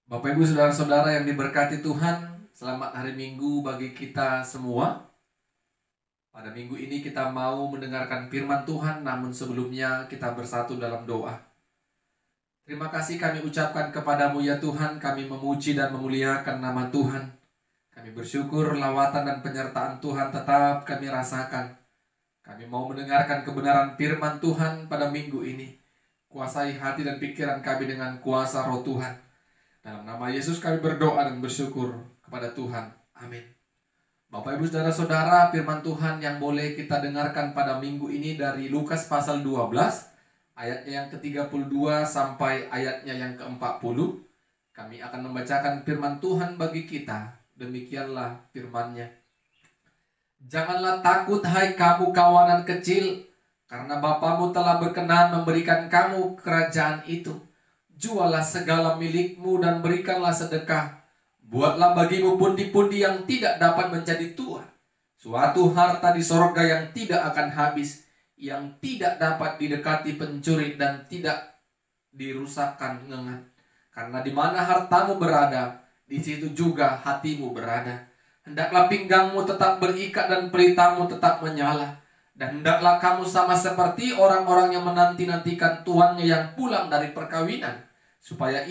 Bapak Ibu Saudara-saudara yang diberkati Tuhan, selamat hari Minggu bagi kita semua. Pada minggu ini kita mau mendengarkan firman Tuhan, namun sebelumnya kita bersatu dalam doa. Terima kasih kami ucapkan kepadamu ya Tuhan, kami memuji dan memuliakan nama Tuhan. Kami bersyukur lawatan dan penyertaan Tuhan tetap kami rasakan. Kami mau mendengarkan kebenaran firman Tuhan pada minggu ini. Kuasai hati dan pikiran kami dengan kuasa roh Tuhan. Dalam nama Yesus kami berdoa dan bersyukur kepada Tuhan. Amin. Bapak Ibu Saudara-saudara, firman Tuhan yang boleh kita dengarkan pada minggu ini dari Lukas pasal 12, ayatnya yang ke-32 sampai ayatnya yang ke-40. Kami akan membacakan firman Tuhan bagi kita. Demikianlah firman-Nya. Janganlah takut hai kamu kawanan kecil, karena Bapamu telah berkenan memberikan kamu kerajaan itu. Jualah segala milikmu dan berikanlah sedekah. Buatlah bagimu pundi-pundi yang tidak dapat menjadi tua, suatu harta di sorga yang tidak akan habis, yang tidak dapat didekati pencuri dan tidak dirusakkan ngengat. Karena di mana hartamu berada, di situ juga hatimu berada. Hendaklah pinggangmu tetap berikat dan pelitamu tetap menyala. Dan hendaklah kamu sama seperti orang-orang yang menanti-nantikan tuannya yang pulang dari perkawinan, supaya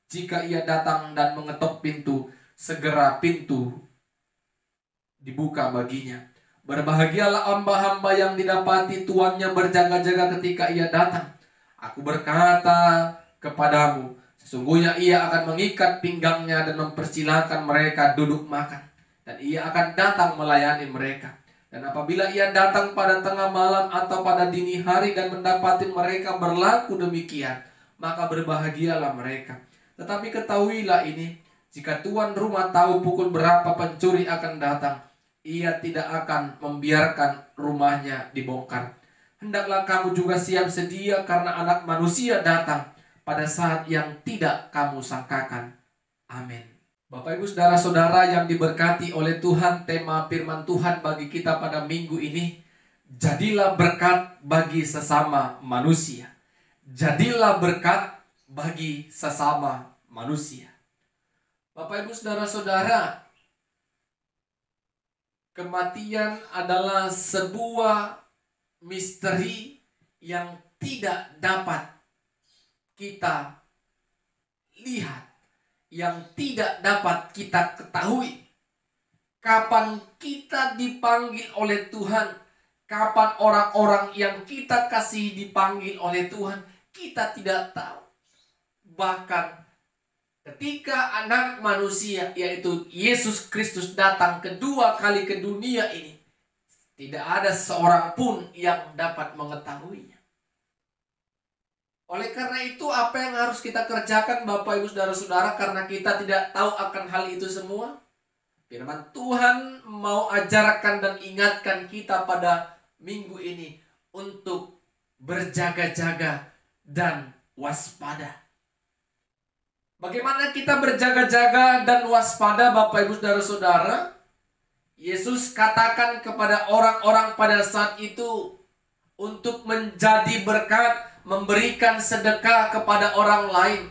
jika ia datang dan mengetok pintu, segera pintu dibuka baginya. Berbahagialah hamba-hamba yang didapati tuannya berjaga-jaga ketika ia datang. Aku berkata kepadamu, sesungguhnya ia akan mengikat pinggangnya dan mempersilahkan mereka duduk makan. Dan ia akan datang melayani mereka. Dan apabila ia datang pada tengah malam atau pada dini hari dan mendapati mereka berlaku demikian, maka berbahagialah mereka. Tetapi ketahuilah ini, jika tuan rumah tahu pukul berapa pencuri akan datang, ia tidak akan membiarkan rumahnya dibongkar. Hendaklah kamu juga siap sedia, karena Anak Manusia datang pada saat yang tidak kamu sangkakan. Amin. Bapak Ibu Saudara-saudara yang diberkati oleh Tuhan, tema firman Tuhan bagi kita pada minggu ini, jadilah berkat bagi sesama manusia. Jadilah berkat bagi sesama manusia. Bapak Ibu Saudara-saudara, kematian adalah sebuah misteri yang tidak dapat kita lihat, yang tidak dapat kita ketahui. Kapan kita dipanggil oleh Tuhan, kapan orang-orang yang kita kasih dipanggil oleh Tuhan, kita tidak tahu. Bahkan ketika Anak Manusia, yaitu Yesus Kristus, datang kedua kali ke dunia ini, tidak ada seorang pun yang dapat mengetahuinya. Oleh karena itu, apa yang harus kita kerjakan Bapak Ibu Saudara-saudara, karena kita tidak tahu akan hal itu semua? Firman Tuhan mau ajarkan dan ingatkan kita pada minggu ini untuk berjaga-jaga dan waspada. Bagaimana kita berjaga-jaga dan waspada Bapak Ibu Saudara-saudara? Yesus katakan kepada orang-orang pada saat itu untuk menjadi berkat, memberikan sedekah kepada orang lain.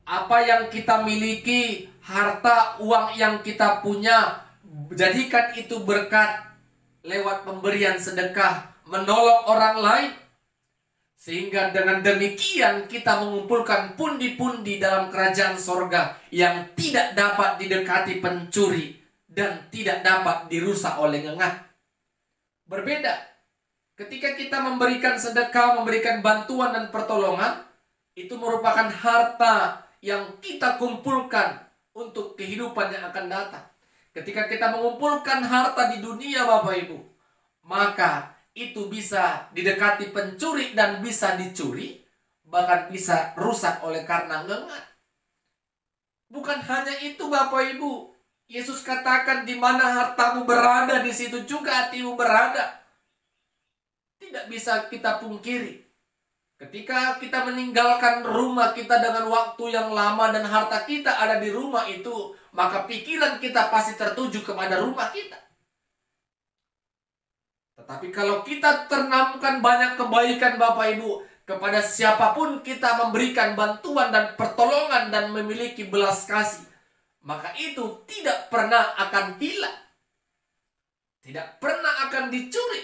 Apa yang kita miliki, harta, uang yang kita punya, jadikan itu berkat lewat pemberian sedekah, menolong orang lain. Sehingga dengan demikian kita mengumpulkan pundi-pundi dalam kerajaan sorga yang tidak dapat didekati pencuri dan tidak dapat dirusak oleh ngengat. Berbeda ketika kita memberikan sedekah, memberikan bantuan dan pertolongan, itu merupakan harta yang kita kumpulkan untuk kehidupan yang akan datang. Ketika kita mengumpulkan harta di dunia Bapak Ibu, maka itu bisa didekati pencuri dan bisa dicuri, bahkan bisa rusak oleh karena ngengat. Bukan hanya itu Bapak Ibu, Yesus katakan di mana hartamu berada, di situ juga hatimu berada. Tidak bisa kita pungkiri, ketika kita meninggalkan rumah kita dengan waktu yang lama dan harta kita ada di rumah itu, maka pikiran kita pasti tertuju kepada rumah kita. Tetapi kalau kita tanamkan banyak kebaikan Bapak Ibu, kepada siapapun kita memberikan bantuan dan pertolongan kebaikan dan memiliki belas kasih, maka itu tidak pernah akan hilang. Tidak pernah akan dicuri.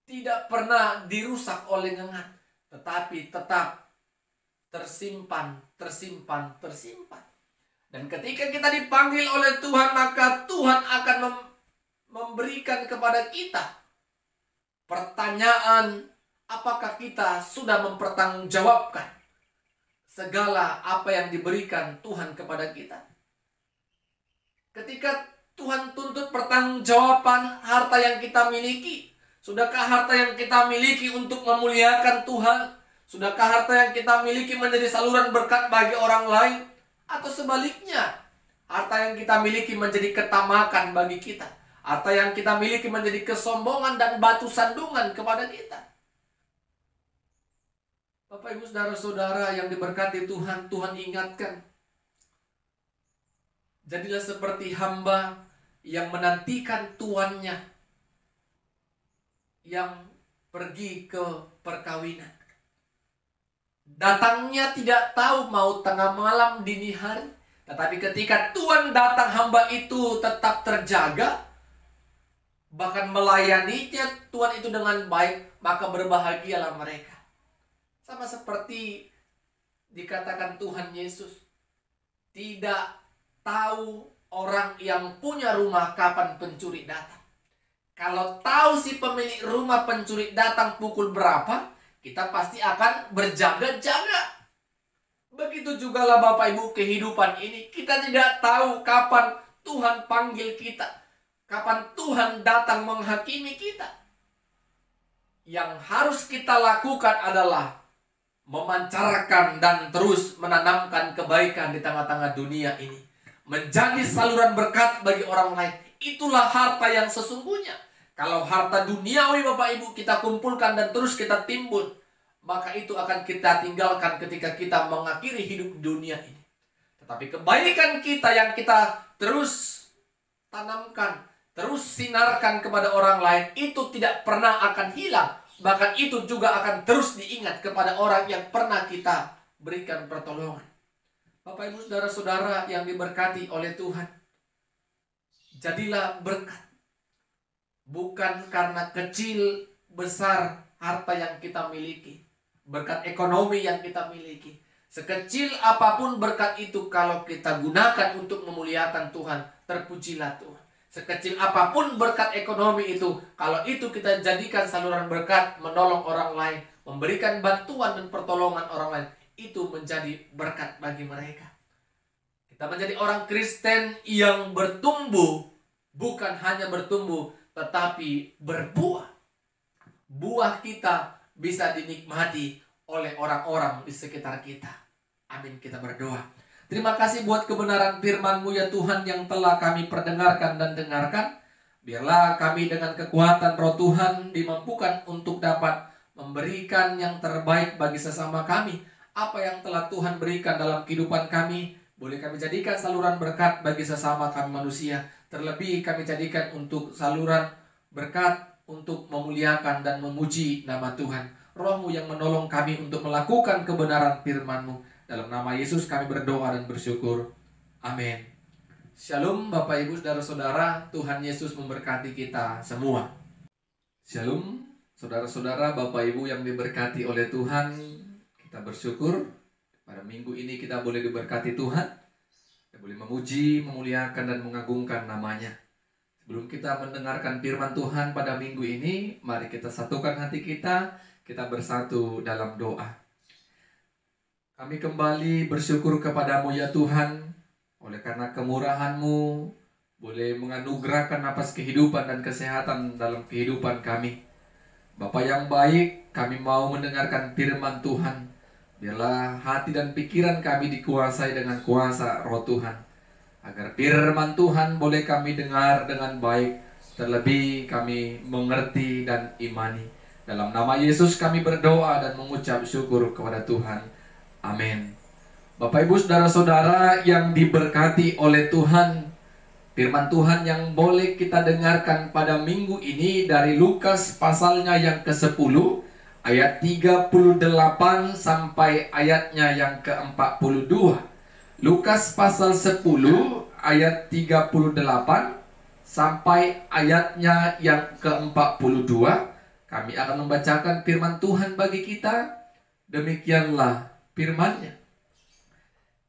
Tidak pernah dirusak oleh ngengat. Tetapi tetap tersimpan. Dan ketika kita dipanggil oleh Tuhan, maka Tuhan akan memberikan kepada kita pertanyaan, apakah kita sudah mempertanggungjawabkan segala apa yang diberikan Tuhan kepada kita. Ketika Tuhan tuntut pertanggungjawaban harta yang kita miliki, sudahkah harta yang kita miliki untuk memuliakan Tuhan? Sudahkah harta yang kita miliki menjadi saluran berkat bagi orang lain? Atau sebaliknya, harta yang kita miliki menjadi ketamakan bagi kita. Harta yang kita miliki menjadi kesombongan dan batu sandungan kepada kita. Bapak, Ibu, saudara-saudara yang diberkati Tuhan, Tuhan ingatkan. Jadilah seperti hamba yang menantikan tuannya yang pergi ke perkawinan. Datangnya tidak tahu mau tengah malam, dini hari. Tetapi ketika Tuhan datang, hamba itu tetap terjaga. Bahkan melayaninya Tuhan itu dengan baik, maka berbahagialah mereka. Sama seperti dikatakan Tuhan Yesus. Tidak tahu orang yang punya rumah kapan pencuri datang. Kalau tahu si pemilik rumah pencuri datang pukul berapa, kita pasti akan berjaga-jaga. Begitu juga lah Bapak Ibu kehidupan ini. Kita tidak tahu kapan Tuhan panggil kita. Kapan Tuhan datang menghakimi kita. Yang harus kita lakukan adalah memancarkan dan terus menanamkan kebaikan di tengah-tengah dunia ini. Menjadi saluran berkat bagi orang lain. Itulah harta yang sesungguhnya. Kalau harta duniawi Bapak Ibu kita kumpulkan dan terus kita timbun, maka itu akan kita tinggalkan ketika kita mengakhiri hidup dunia ini. Tetapi kebaikan kita yang kita terus tanamkan, terus sinarkan kepada orang lain, itu tidak pernah akan hilang. Bahkan itu juga akan terus diingat kepada orang yang pernah kita berikan pertolongan. Bapak, Ibu, saudara-saudara yang diberkati oleh Tuhan, jadilah berkat. Bukan karena kecil besar harta yang kita miliki, berkat ekonomi yang kita miliki. Sekecil apapun berkat itu, kalau kita gunakan untuk memuliakan Tuhan, terpujilah Tuhan. Sekecil apapun berkat ekonomi itu, kalau itu kita jadikan saluran berkat, menolong orang lain, memberikan bantuan dan pertolongan orang lain, itu menjadi berkat bagi mereka. Kita menjadi orang Kristen yang bertumbuh, bukan hanya bertumbuh, tetapi berbuah. Buah kita bisa dinikmati oleh orang-orang di sekitar kita. Amin, kita berdoa. Terima kasih buat kebenaran firman-Mu ya Tuhan yang telah kami perdengarkan dan dengarkan. Biarlah kami dengan kekuatan Roh Tuhan dimampukan untuk dapat memberikan yang terbaik bagi sesama kami. Apa yang telah Tuhan berikan dalam kehidupan kami, boleh kami jadikan saluran berkat bagi sesama kami manusia. Terlebih kami jadikan untuk saluran berkat untuk memuliakan dan memuji nama Tuhan. Roh-Mu yang menolong kami untuk melakukan kebenaran firman-Mu. Dalam nama Yesus kami berdoa dan bersyukur. Amin. Shalom Bapak Ibu saudara-saudara, Tuhan Yesus memberkati kita semua. Shalom saudara-saudara, Bapak Ibu yang diberkati oleh Tuhan. Kita bersyukur pada minggu ini kita boleh diberkati Tuhan. Kita boleh memuji, memuliakan dan mengagungkan namanya. Sebelum kita mendengarkan firman Tuhan pada minggu ini, mari kita satukan hati kita bersatu dalam doa. Kami kembali bersyukur kepadamu ya Tuhan, oleh karena kemurahan-Mu boleh menganugerahkan napas kehidupan dan kesehatan dalam kehidupan kami. Bapa yang baik, kami mau mendengarkan firman Tuhan. Biarlah hati dan pikiran kami dikuasai dengan kuasa Roh Tuhan, agar firman Tuhan boleh kami dengar dengan baik, terlebih kami mengerti dan imani. Dalam nama Yesus kami berdoa dan mengucap syukur kepada Tuhan. Amin. Bapak Ibu saudara-saudara yang diberkati oleh Tuhan, firman Tuhan yang boleh kita dengarkan pada minggu ini dari Lukas pasalnya yang ke-10 ayat 38 sampai ayatnya yang ke-42. Lukas pasal 10 ayat 38 sampai ayatnya yang ke-42. Kami akan membacakan firman Tuhan bagi kita. Demikianlah firman-Nya.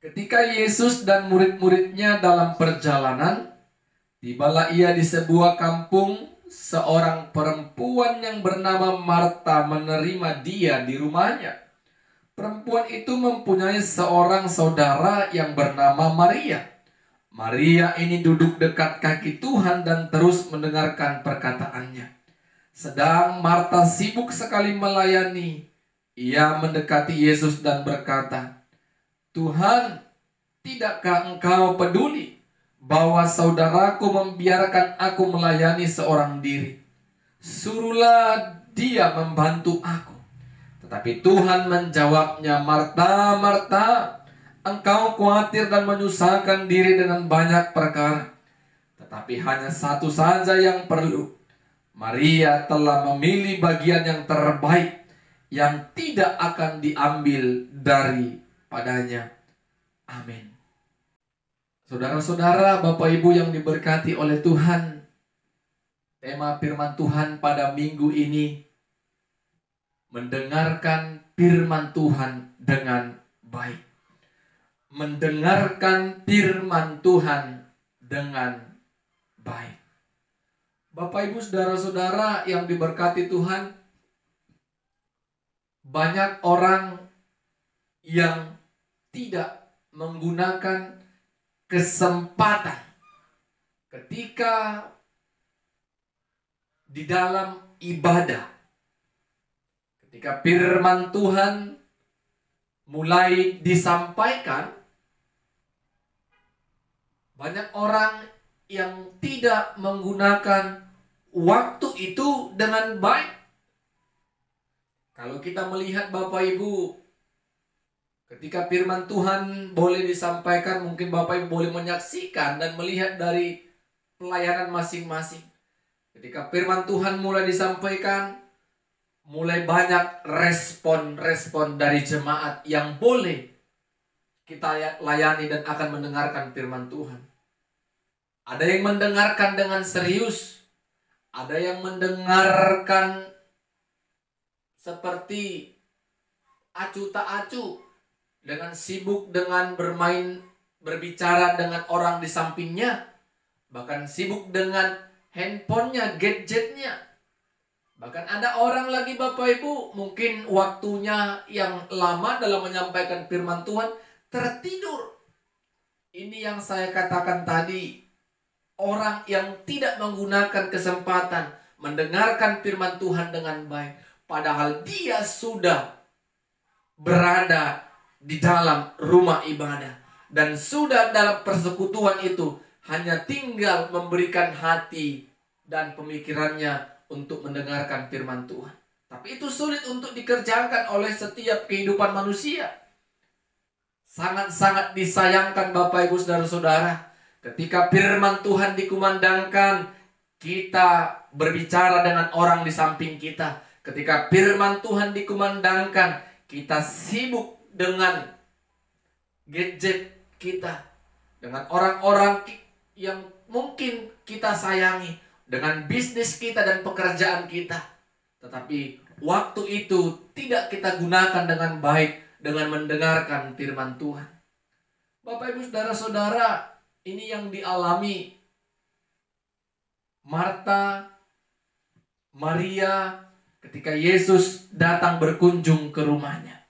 Ketika Yesus dan murid-muridnya dalam perjalanan, tibalah ia di sebuah kampung. Seorang perempuan yang bernama Marta menerima dia di rumahnya. Perempuan itu mempunyai seorang saudara yang bernama Maria. Maria ini duduk dekat kaki Tuhan dan terus mendengarkan perkataannya. Sedang Marta sibuk sekali melayani. Ia mendekati Yesus dan berkata, "Tuhan, tidakkah engkau peduli bahwa saudaraku membiarkan aku melayani seorang diri? Suruhlah dia membantu aku." Tetapi Tuhan menjawabnya, "Marta, Marta, engkau khawatir dan menyusahkan diri dengan banyak perkara. Tetapi hanya satu saja yang perlu. Maria telah memilih bagian yang terbaik, yang tidak akan diambil daripadanya." Amin. Saudara-saudara, Bapak Ibu yang diberkati oleh Tuhan, tema firman Tuhan pada minggu ini, mendengarkan firman Tuhan dengan baik. Mendengarkan firman Tuhan dengan baik. Bapak Ibu saudara-saudara yang diberkati Tuhan, banyak orang yang tidak menggunakan kesempatan ketika di dalam ibadah, ketika firman Tuhan mulai disampaikan, banyak orang yang tidak menggunakan waktu itu dengan baik. Kalau kita melihat Bapak Ibu, ketika firman Tuhan boleh disampaikan, mungkin Bapak Ibu boleh menyaksikan dan melihat dari pelayanan masing-masing. Ketika firman Tuhan mulai disampaikan, mulai banyak respon-respon dari jemaat yang boleh kita layani dan akan mendengarkan firman Tuhan. Ada yang mendengarkan dengan serius, ada yang mendengarkan seperti acu tak acu, dengan sibuk dengan bermain, berbicara dengan orang di sampingnya, bahkan sibuk dengan handphonenya, gadgetnya. Bahkan ada orang lagi Bapak Ibu, mungkin waktunya yang lama dalam menyampaikan firman Tuhan, tertidur. Ini yang saya katakan tadi, orang yang tidak menggunakan kesempatan mendengarkan firman Tuhan dengan baik, padahal dia sudah berada di dalam rumah ibadah dan sudah dalam persekutuan itu, hanya tinggal memberikan hati dan pemikirannya untuk mendengarkan firman Tuhan. Tapi itu sulit untuk dikerjakan oleh setiap kehidupan manusia. Sangat-sangat disayangkan Bapak Ibu saudara-saudara, ketika firman Tuhan dikumandangkan, kita berbicara dengan orang di samping kita. Ketika firman Tuhan dikumandangkan, kita sibuk dengan gadget kita, dengan orang-orang yang mungkin kita sayangi, dengan bisnis kita dan pekerjaan kita. Tetapi waktu itu tidak kita gunakan dengan baik dengan mendengarkan firman Tuhan. Bapak Ibu saudara-saudara, ini yang dialami Marta, Maria ketika Yesus datang berkunjung ke rumahnya.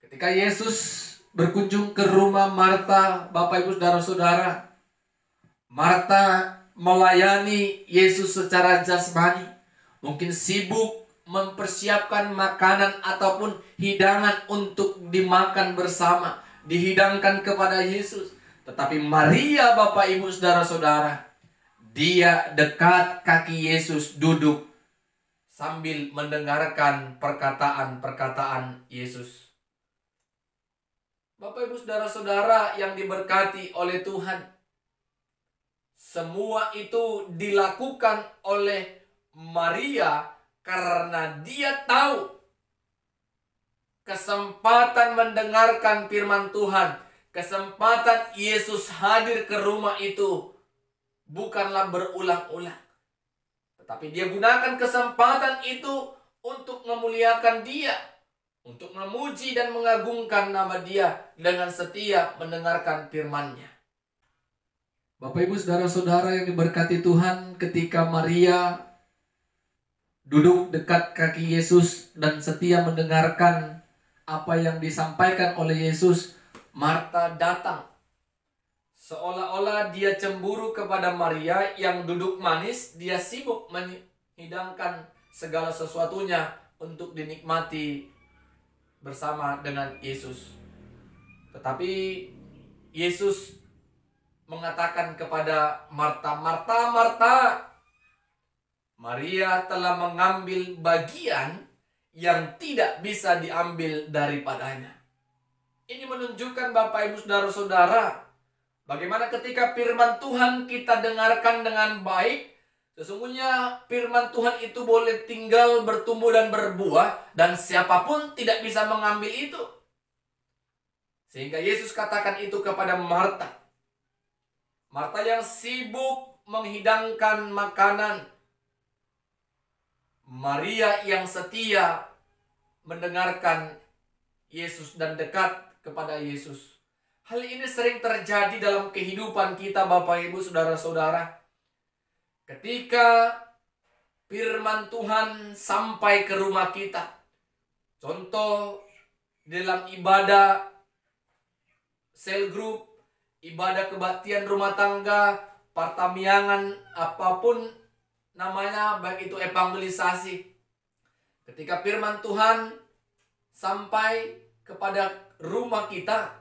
Ketika Yesus berkunjung ke rumah Marta, Bapak Ibu saudara-saudara, Marta melayani Yesus secara jasmani. Mungkin sibuk mempersiapkan makanan ataupun hidangan untuk dimakan bersama, dihidangkan kepada Yesus. Tetapi Maria, Bapak Ibu saudara-saudara, dia dekat kaki Yesus duduk sambil mendengarkan perkataan-perkataan Yesus. Bapak Ibu saudara-saudara yang diberkati oleh Tuhan, semua itu dilakukan oleh Maria Karena dia tahu kesempatan mendengarkan firman Tuhan, kesempatan Yesus hadir ke rumah itu bukanlah berulang-ulang. Tetapi dia gunakan kesempatan itu untuk memuliakan dia, untuk memuji dan mengagungkan nama dia dengan setia mendengarkan firman-Nya. Bapak Ibu Saudara-saudara yang diberkati Tuhan, ketika Maria duduk dekat kaki Yesus dan setia mendengarkan apa yang disampaikan oleh Yesus, Marta datang. Seolah-olah dia cemburu kepada Maria yang duduk manis. Dia sibuk menghidangkan segala sesuatunya untuk dinikmati bersama dengan Yesus. Tetapi Yesus mengatakan kepada Marta, "Marta, Marta, Maria telah mengambil bagian yang tidak bisa diambil daripadanya." Ini menunjukkan Bapak Ibu Saudara-saudara, bagaimana ketika firman Tuhan kita dengarkan dengan baik, sesungguhnya firman Tuhan itu boleh tinggal, bertumbuh dan berbuah, dan siapapun tidak bisa mengambil itu. Sehingga Yesus katakan itu kepada Marta. Marta yang sibuk menghidangkan makanan, Maria yang setia mendengarkan Yesus dan dekat kepada Yesus. Hal ini sering terjadi dalam kehidupan kita Bapak Ibu Saudara-saudara. Ketika firman Tuhan sampai ke rumah kita, contoh dalam ibadah sel group, ibadah kebaktian rumah tangga, partamiangan, apapun namanya, baik itu evangelisasi. Ketika firman Tuhan sampai kepada rumah kita,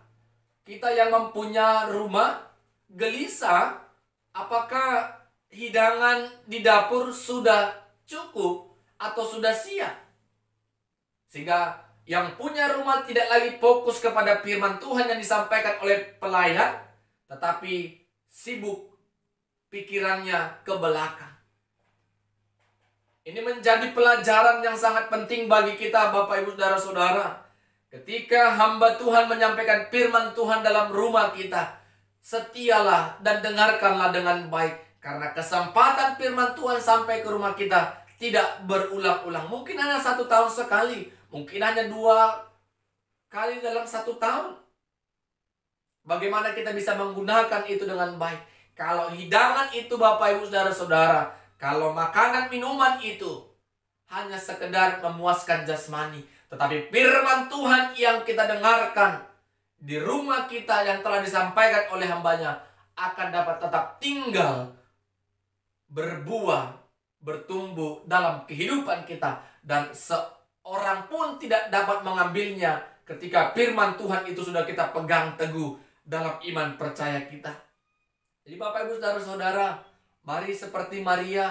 kita yang mempunyai rumah gelisah, apakah hidangan di dapur sudah cukup atau sudah siap? Sehingga yang punya rumah tidak lagi fokus kepada firman Tuhan yang disampaikan oleh pelayan, tetapi sibuk pikirannya ke belakang. Ini menjadi pelajaran yang sangat penting bagi kita Bapak Ibu Saudara-saudara. Ketika hamba Tuhan menyampaikan firman Tuhan dalam rumah kita, setialah dan dengarkanlah dengan baik. Karena kesempatan firman Tuhan sampai ke rumah kita tidak berulang-ulang. Mungkin hanya 1 tahun sekali, mungkin hanya 2 kali dalam 1 tahun. Bagaimana kita bisa menggunakan itu dengan baik? Kalau hidangan itu Bapak Ibu Saudara-saudara, kalau makanan minuman itu hanya sekedar memuaskan jasmani, tetapi firman Tuhan yang kita dengarkan di rumah kita yang telah disampaikan oleh hambanya akan dapat tetap tinggal, berbuah, bertumbuh dalam kehidupan kita. Dan seorang pun tidak dapat mengambilnya ketika firman Tuhan itu sudah kita pegang teguh dalam iman percaya kita. Jadi Bapak Ibu Saudara-saudara, mari seperti Maria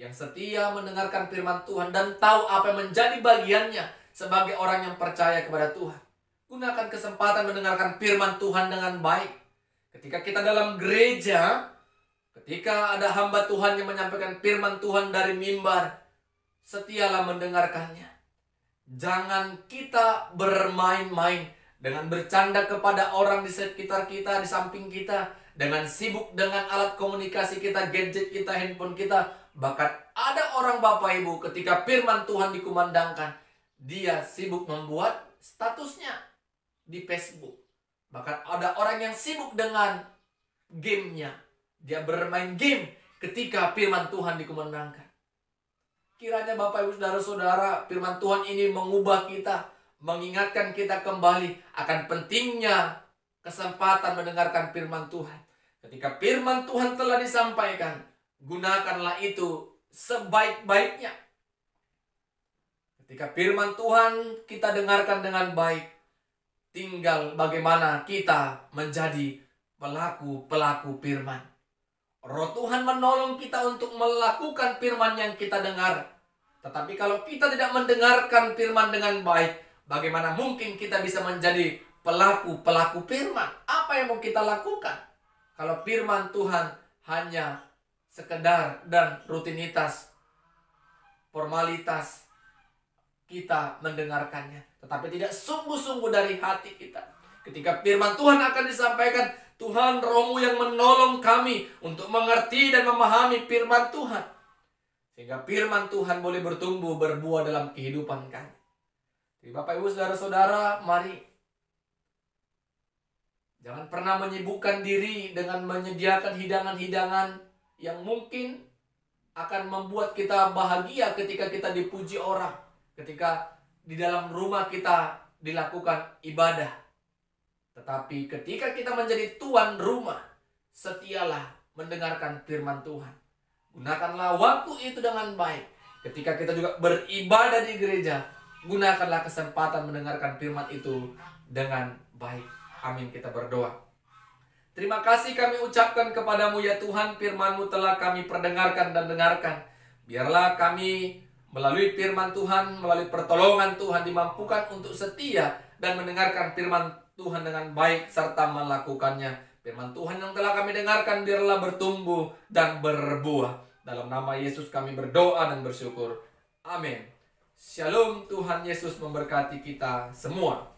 yang setia mendengarkan firman Tuhan dan tahu apa yang menjadi bagiannya sebagai orang yang percaya kepada Tuhan. Gunakan kesempatan mendengarkan firman Tuhan dengan baik. Ketika kita dalam gereja, ketika ada hamba Tuhan yang menyampaikan firman Tuhan dari mimbar, setialah mendengarkannya. Jangan kita bermain-main dengan bercanda kepada orang di sekitar kita, di samping kita, dengan sibuk dengan alat komunikasi kita, gadget kita, handphone kita. Bahkan ada orang Bapak Ibu ketika firman Tuhan dikumandangkan, dia sibuk membuat statusnya di Facebook. Bahkan ada orang yang sibuk dengan gamenya. Dia bermain game ketika firman Tuhan dikumandangkan. Kiranya Bapak Ibu Saudara-saudara, firman Tuhan ini mengubah kita, mengingatkan kita kembali akan pentingnya kesempatan mendengarkan firman Tuhan. Ketika firman Tuhan telah disampaikan, gunakanlah itu sebaik-baiknya. Ketika firman Tuhan kita dengarkan dengan baik, tinggal bagaimana kita menjadi pelaku-pelaku firman. Roh Tuhan menolong kita untuk melakukan firman yang kita dengar. Tetapi kalau kita tidak mendengarkan firman dengan baik, bagaimana mungkin kita bisa menjadi pelaku-pelaku firman? Apa yang mau kita lakukan kalau firman Tuhan hanya sekedar dan rutinitas formalitas kita mendengarkannya, tetapi tidak sungguh-sungguh dari hati kita. Ketika firman Tuhan akan disampaikan, Tuhan, Roh-Mu yang menolong kami untuk mengerti dan memahami firman Tuhan, sehingga firman Tuhan boleh bertumbuh, berbuah dalam kehidupan kami. Jadi Bapak Ibu Saudara-saudara, mari jangan pernah menyibukkan diri dengan menyediakan hidangan-hidangan yang mungkin akan membuat kita bahagia ketika kita dipuji orang, ketika di dalam rumah kita dilakukan ibadah. Tetapi ketika kita menjadi tuan rumah, setialah mendengarkan firman Tuhan. Gunakanlah waktu itu dengan baik. Ketika kita juga beribadah di gereja, gunakanlah kesempatan mendengarkan firman itu dengan baik. Amin, kita berdoa. Terima kasih kami ucapkan kepadamu ya Tuhan, firman-Mu telah kami perdengarkan dan dengarkan. Biarlah kami melalui firman Tuhan, melalui pertolongan Tuhan dimampukan untuk setia dan mendengarkan firman Tuhan dengan baik serta melakukannya. Firman Tuhan yang telah kami dengarkan biarlah bertumbuh dan berbuah. Dalam nama Yesus kami berdoa dan bersyukur. Amin. Shalom, Tuhan Yesus memberkati kita semua.